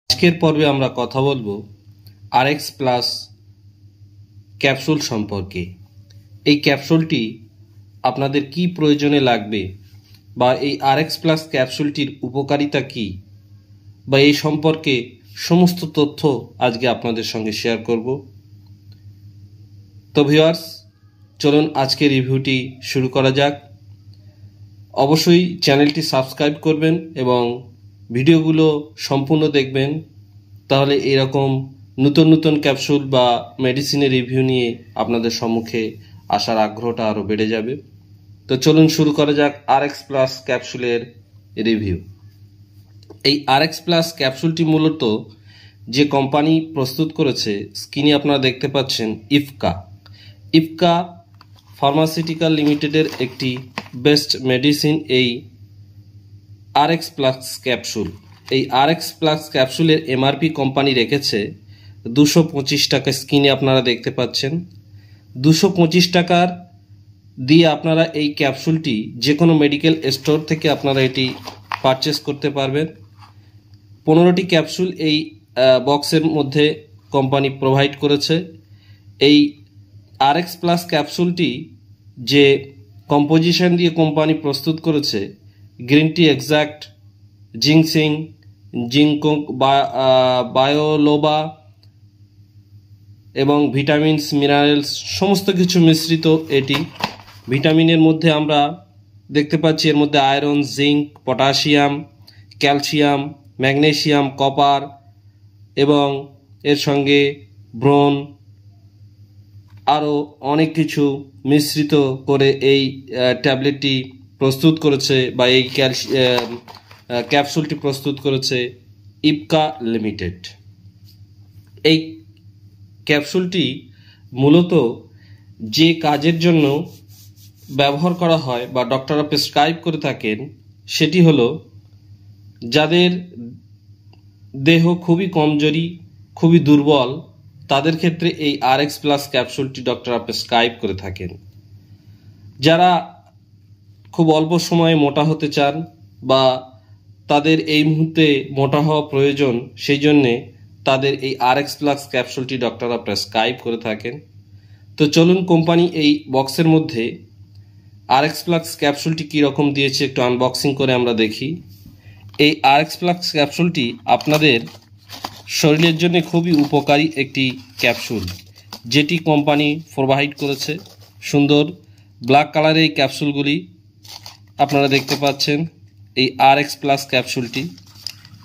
আজকের পর্বে আমরা কথা বলবো RX প্লাস ক্যাপসুল সম্পর্কে। এই ক্যাপসুলটি আপনাদের কি প্রয়োজনে লাগবে বা এই RX প্লাস ক্যাপসুলটির উপকারিতা কি বা এই সম্পর্কে সমস্ত তথ্য আজকে আপনাদের সঙ্গে শেয়ার করব। তো ভিউয়ার্স, চলুন আজকে রিভিউটি শুরু করা যাক। অবশ্যই চ্যানেলটি সাবস্ক্রাইব করবেন এবং ভিডিওগুলো সম্পূর্ণ দেখবেন, তাহলে এরকম নতুন নতুন ক্যাপসুল বা মেডিসিনের রিভিউ নিয়ে আপনাদের সম্মুখে আসার আগ্রহটা আরও বেড়ে যাবে। তো চলুন শুরু করা যাক RX প্লাস ক্যাপসুলের রিভিউ। এই RX প্লাস ক্যাপসুলটি মূলত যে কোম্পানি প্রস্তুত করেছে, স্ক্রিনে আপনারা দেখতে পাচ্ছেন ইফকা ফার্মাসিউটিক্যাল লিমিটেডের একটি বেস্ট মেডিসিন এই RX প্লাস ক্যাপসুল। এই RX প্লাস ক্যাপসুলের MRP কোম্পানি রেখেছে 225 টাকা। স্ক্রিনে আপনারা দেখতে পাচ্ছেন 225 টাকার দিয়ে আপনারা এই ক্যাপসুলটি যে কোনো মেডিকেল স্টোর থেকে আপনারা এটি পারচেস করতে পারবেন। 15টি ক্যাপসুল এই বক্সের মধ্যে কোম্পানি প্রোভাইড করেছে। এই RX প্লাস ক্যাপসুলটি যে কম্পোজিশন দিয়ে কোম্পানি প্রস্তুত করেছে, গ্রিন টি এক্সট্রাক্ট, জিংসিং, জিঙ্কং, বায়োলোবা এবং ভিটামিনস, মিনারেলস সমস্ত কিছু মিশ্রিত এটি। ভিটামিনের মধ্যে আমরা দেখতে পাচ্ছি এর মধ্যে iron, zinc, potassium, calcium, magnesium, copper এবং এর সঙ্গে ব্রোন আরও অনেক কিছু মিশ্রিত করে এই ট্যাবলেটটি প্রস্তুত করেছে বা এই ক্যাপসুলটি প্রস্তুত করেছে ইপকা লিমিটেড। এই ক্যাপসুলটি মূলত যে কাজের জন্য ব্যবহার করা হয় বা ডক্টররা প্রেসক্রাইব করে থাকেন, সেটি হলো যাদের দেহ খুবই কমজোরি, খুবই দুর্বল, তাদের ক্ষেত্রে এই RX প্লাস ক্যাপসুলটি ডক্টররা প্রেসক্রাইব করে থাকেন। যারা খুব অল্প সময়ে মোটা হতে চান বা তাদের এই মুহূর্তে মোটা হওয়া প্রয়োজন, সেই জন্যে তাদের এই RX প্লাস ক্যাপসুলটি ডক্টররা প্রেসক্রাইব করে থাকেন। তো চলুন কোম্পানি এই বক্সের মধ্যে RX প্লাস ক্যাপসুলটি কীরকম দিয়েছে একটু আনবক্সিং করে আমরা দেখি। এই RX প্লাস ক্যাপসুলটি আপনাদের শরীরের জন্য খুবই উপকারী একটি ক্যাপসুল, যেটি কোম্পানি প্রোভাইড করেছে। সুন্দর ব্ল্যাক কালারের এই ক্যাপসুলগুলি আপনারা দেখতে পাচ্ছেন। এই RX প্লাস ক্যাপসুলটি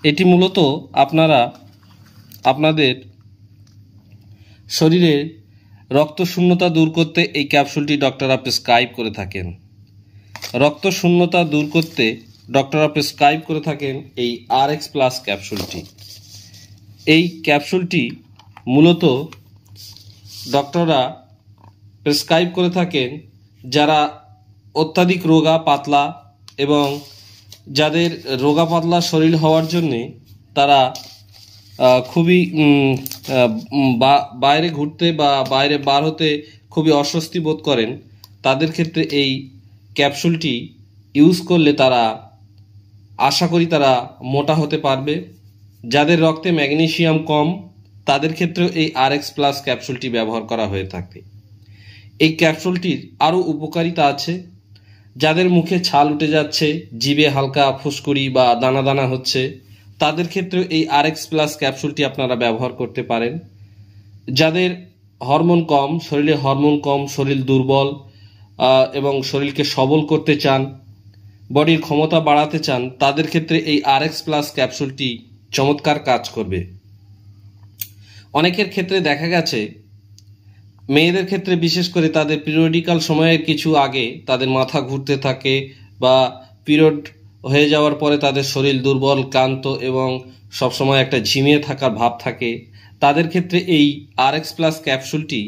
এটি মূলত আপনাদের শরীরে রক্ত শূন্যতা দূর করতে এই ক্যাপসুলটি ডক্টররা প্রেসক্রাইব করে থাকেন। রক্ত শূন্যতা দূর করতে ডক্টররা প্রেসক্রাইব করে থাকেন এই RX প্লাস ক্যাপসুলটি। এই ক্যাপসুলটি মূলত ডক্টররা প্রেসক্রাইব করে থাকেন যারা অত্যাধিক রোগা পাতলা এবং যাদের রোগা পাতলা শরীর হওয়ার জন্যে তারা খুবই বাইরে ঘুরতে বা বাইরে বার হতে খুবই অস্বস্তি বোধ করেন, তাদের ক্ষেত্রে এই ক্যাপসুলটি ইউজ করলে তারা আশা করি তারা মোটা হতে পারবে। যাদের রক্তে ম্যাগনেসিয়াম কম, তাদের ক্ষেত্রেও এই RX প্লাস ক্যাপসুলটি ব্যবহার করা হয়ে থাকে। এই ক্যাপসুলটির আরও উপকারিতা আছে। যাদের মুখে ছাল উঠে যাচ্ছে, জিভে হালকা ফুসকুড়ি বা দানা দানা হচ্ছে, তাদের ক্ষেত্রেও এই RX প্লাস ক্যাপসুলটি আপনারা ব্যবহার করতে পারেন। যাদের হরমোন কম, শরীরে হরমোন কম, শরীর দুর্বল এবং শরীরকে সবল করতে চান, বডির ক্ষমতা বাড়াতে চান, তাদের ক্ষেত্রে এই RX প্লাস ক্যাপসুলটি চমৎকার কাজ করবে। অনেকের ক্ষেত্রে দেখা গেছে, মেয়েদের ক্ষেত্রে বিশেষ করে তাদের পিরিয়ডিক্যাল সময়ের কিছু আগে তাদের মাথা ঘুরতে থাকে বা পিরিয়ড হয়ে যাওয়ার পরে তাদের শরীর দুর্বল, ক্লান্ত এবং সবসময় একটা ঝিমিয়ে থাকার ভাব থাকে। তাদের ক্ষেত্রে এই RX প্লাস ক্যাপসুলটি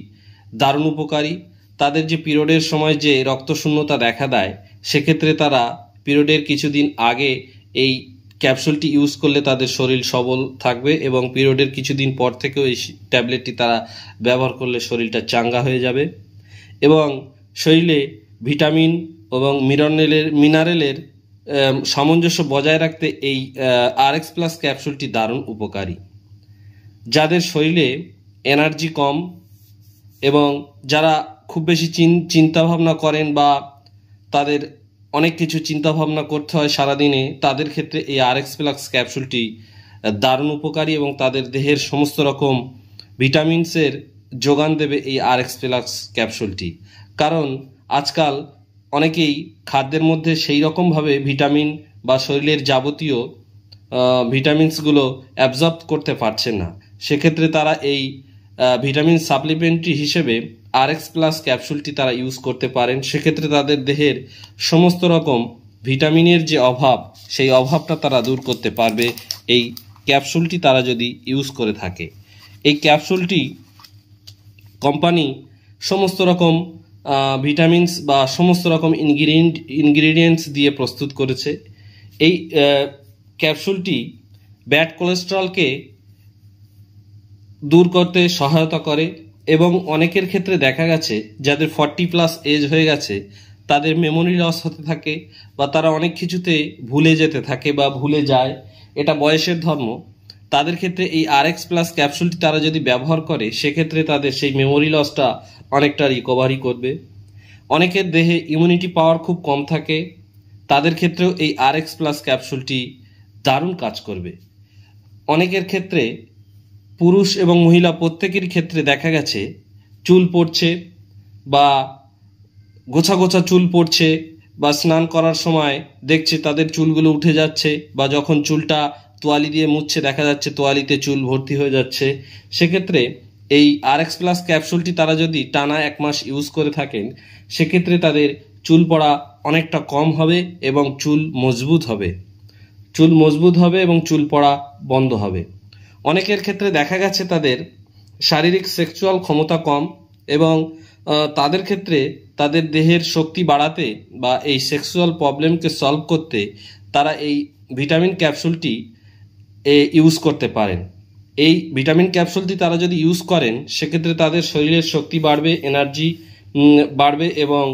দারুণ উপকারী। তাদের যে পিরিয়ডের সময় যে রক্তশূন্যতা দেখা দেয়, সেক্ষেত্রে তারা পিরিয়ডের কিছুদিন আগে এই ক্যাপসুলটি ইউজ করলে তাদের শরীর সবল থাকবে এবং পিরিয়ডের কিছুদিন পর থেকেও এই ট্যাবলেটটি তারা ব্যবহার করলে শরীরটা চাঙ্গা হয়ে যাবে এবং শরীরে ভিটামিন এবং মিনারেলের সামঞ্জস্য বজায় রাখতে এই RX প্লাস ক্যাপসুলটি দারুণ উপকারী। যাদের শরীরে এনার্জি কম এবং যারা খুব বেশি চিন্তাভাবনা করেন বা তাদের অনেক কিছু চিন্তাভাবনা করতে হয় সারাদিনে, তাদের ক্ষেত্রে এই RX প্লাস ক্যাপসুলটি দারুণ উপকারী এবং তাদের দেহের সমস্ত রকম ভিটামিনসের যোগান দেবে এই RX প্লাস ক্যাপসুলটি। কারণ আজকাল অনেকেই খাদ্যের মধ্যে সেই রকমভাবে ভিটামিন বা শরীরের যাবতীয় ভিটামিনসগুলো অ্যাবজর্ব করতে পারছেন না। সেক্ষেত্রে তারা এই ভিটামিন সাপ্লিমেন্টরি হিসেবে RX প্লাস ক্যাপসুলটি তারা ইউজ করতে পারেন। সেক্ষেত্রে তাদের দেহের সমস্ত রকম ভিটামিনের যে অভাব, সেই অভাবটা তারা দূর করতে পারবে এই ক্যাপসুলটি তারা যদি ইউজ করে থাকে। এই ক্যাপসুলটি কোম্পানি সমস্ত রকম ভিটামিনস বা সমস্ত রকম ইনগ্রিডিয়েন্টস দিয়ে প্রস্তুত করেছে। এই ক্যাপসুলটি ব্যাড কোলেস্টেরলকে দূর করতে সহায়তা করে এবং অনেকের ক্ষেত্রে দেখা গেছে যাদের 40+ এজ হয়ে গেছে তাদের মেমোরি লস হতে থাকে বা তারা অনেক কিছুতে ভুলে যেতে থাকে বা ভুলে যায়, এটা বয়সের ধর্ম। তাদের ক্ষেত্রে এই RX প্লাস ক্যাপসুলটি তারা যদি ব্যবহার করে সেক্ষেত্রে তাদের সেই মেমোরি লসটা অনেকটা রিকভারি করবে। অনেকের দেহে ইমিউনিটি পাওয়ার খুব কম থাকে, তাদের ক্ষেত্রেও এই RX প্লাস ক্যাপসুলটি দারুণ কাজ করবে। অনেকের ক্ষেত্রে পুরুষ এবং মহিলা প্রত্যেকের ক্ষেত্রে দেখা গেছে চুল পড়ছে বা গোছা গোছা চুল পড়ছে বা স্নান করার সময় দেখছে তাদের চুলগুলো উঠে যাচ্ছে বা যখন চুলটা তোয়ালি দিয়ে মুছছে দেখা যাচ্ছে তোয়ালিতে চুল ভর্তি হয়ে যাচ্ছে। সেক্ষেত্রে এই RX প্লাস ক্যাপসুলটি তারা যদি টানা 1 মাস ইউজ করে থাকেন সেক্ষেত্রে তাদের চুল পড়া অনেকটা কম হবে এবং চুল মজবুত হবে এবং চুল পড়া বন্ধ হবে। অনেকের ক্ষেত্রে দেখা গেছে তাদের শারীরিক সেক্সুয়াল ক্ষমতা কম এবং তাদের ক্ষেত্রে তাদের দেহের শক্তি বাড়াতে বা এই সেক্সুয়াল প্রবলেমকে সলভ করতে তারা এই ভিটামিন ক্যাপসুলটি ইউজ করতে পারেন। এই ভিটামিন ক্যাপসুলটি তারা যদি ইউজ করেন সেক্ষেত্রে তাদের শরীরের শক্তি বাড়বে, এনার্জি বাড়বে এবং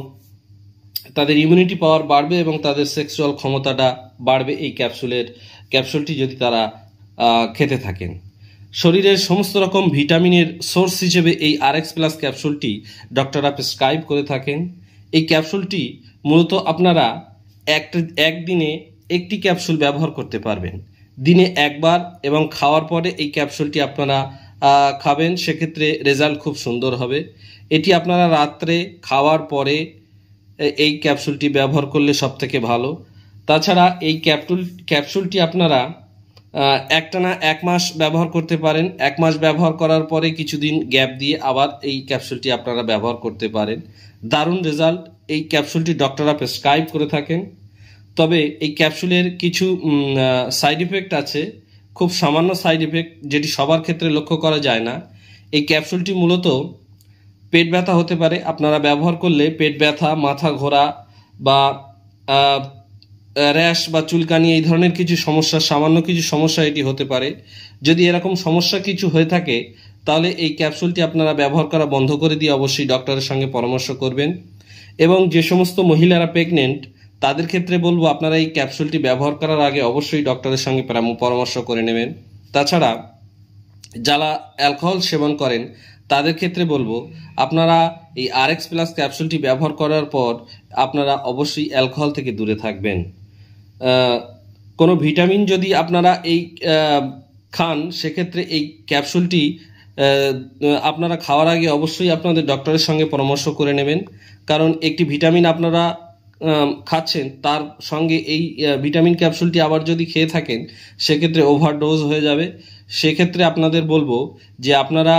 তাদের ইমিউনিটি পাওয়ার বাড়বে এবং তাদের সেক্সুয়াল ক্ষমতাটা বাড়বে এই ক্যাপসুলটি যদি তারা খেতে থাকেন। শরীরের সমস্ত রকম ভিটামিনের সোর্স হিসেবে এই RX প্লাস ক্যাপসুলটি ডক্টররা প্রেসক্রাইব করে থাকেন। এই ক্যাপসুলটি মূলত আপনারা একদিনে একটি ক্যাপসুল ব্যবহার করতে পারবেন, দিনে একবার, এবং খাওয়ার পরে এই ক্যাপসুলটি আপনারা খাবেন, সেক্ষেত্রে রেজাল্ট খুব সুন্দর হবে। এটি আপনারা রাত্রে খাওয়ার পরে এই ক্যাপসুলটি ব্যবহার করলে সব থেকে ভালো। তাছাড়া এই ক্যাপসুলটি আপনারা একটানা 1 মাস ব্যবহার করতে পারেন। 1 মাস ব্যবহার করার পরে কিছুদিন গ্যাপ দিয়ে আবার এই ক্যাপসুলটি আপনারা ব্যবহার করতে পারেন। দারুণ রেজাল্ট এই ক্যাপসুলটি ডক্টররা প্রেসক্রাইব করে থাকেন। তবে এই ক্যাপসুলের কিছু সাইড ইফেক্ট আছে, খুব সামান্য সাইড ইফেক্ট, যেটি সবার ক্ষেত্রে লক্ষ্য করা যায় না। এই ক্যাপসুলটি মূলত পেট ব্যথা হতে পারে, আপনারা ব্যবহার করলে পেট ব্যথা, মাথা ঘোরা বা র্যাশ বা চুলকানি এই ধরনের কিছু সমস্যা, সামান্য কিছু সমস্যা এটি হতে পারে। যদি এরকম সমস্যা কিছু হয়ে থাকে তাহলে এই ক্যাপসুলটি আপনারা ব্যবহার করা বন্ধ করে দিয়ে অবশ্যই ডক্টরের সঙ্গে পরামর্শ করবেন। এবং যে সমস্ত মহিলারা প্রেগনেন্ট তাদের ক্ষেত্রে বলবো আপনারা এই ক্যাপসুলটি ব্যবহার করার আগে অবশ্যই ডক্টরের সঙ্গে পরামর্শ করে নেবেন। তাছাড়া যারা অ্যালকোহল সেবন করেন তাদের ক্ষেত্রে বলবো আপনারা এই RX প্লাস ক্যাপসুলটি ব্যবহার করার পর আপনারা অবশ্যই অ্যালকোহল থেকে দূরে থাকবেন। কোনো ভিটামিন যদি আপনারা এই খান সেক্ষেত্রে এই ক্যাপসুলটি আপনারা খাওয়ার আগে অবশ্যই আপনাদের ডক্টরের সঙ্গে পরামর্শ করে নেবেন। কারণ একটি ভিটামিন আপনারা খাচ্ছেন তার সঙ্গে এই ভিটামিন ক্যাপসুলটি আবার যদি খেয়ে থাকেন সেক্ষেত্রে ওভারডোজ হয়ে যাবে। সেক্ষেত্রে আপনাদের বলবো যে আপনারা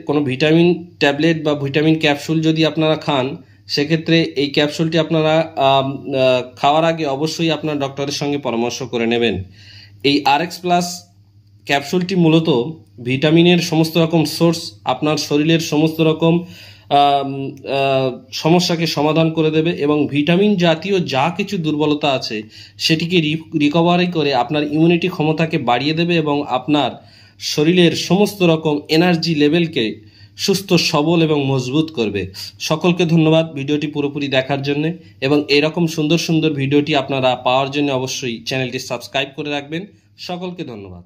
কোনো ভিটামিন ট্যাবলেট বা ভিটামিন ক্যাপসুল যদি আপনারা খান সেক্ষেত্রে এই ক্যাপসুলটি আপনারা খাওয়ার আগে অবশ্যই আপনার ডক্টরের সঙ্গে পরামর্শ করে নেবেন। এই RX প্লাস ক্যাপসুলটি মূলত ভিটামিনের সমস্ত রকম সোর্স, আপনার শরীরের সমস্ত রকম সমস্যাকে সমাধান করে দেবে এবং ভিটামিন জাতীয় যা কিছু দুর্বলতা আছে সেটিকে রিকভারি করে আপনার ইমিউনিটি ক্ষমতাকে বাড়িয়ে দেবে এবং আপনার শরীরের সমস্ত রকম এনার্জি লেভেলকে সুস্থ সবল এবং মজবুত করবে। সকলকে ধন্যবাদ ভিডিওটি পুরোপুরি দেখার জন্য, এবং এরকম সুন্দর সুন্দর ভিডিওটি আপনারা পাওয়ার জন্য অবশ্যই চ্যানেলটি সাবস্ক্রাইব করে রাখবেন। সকলকে ধন্যবাদ।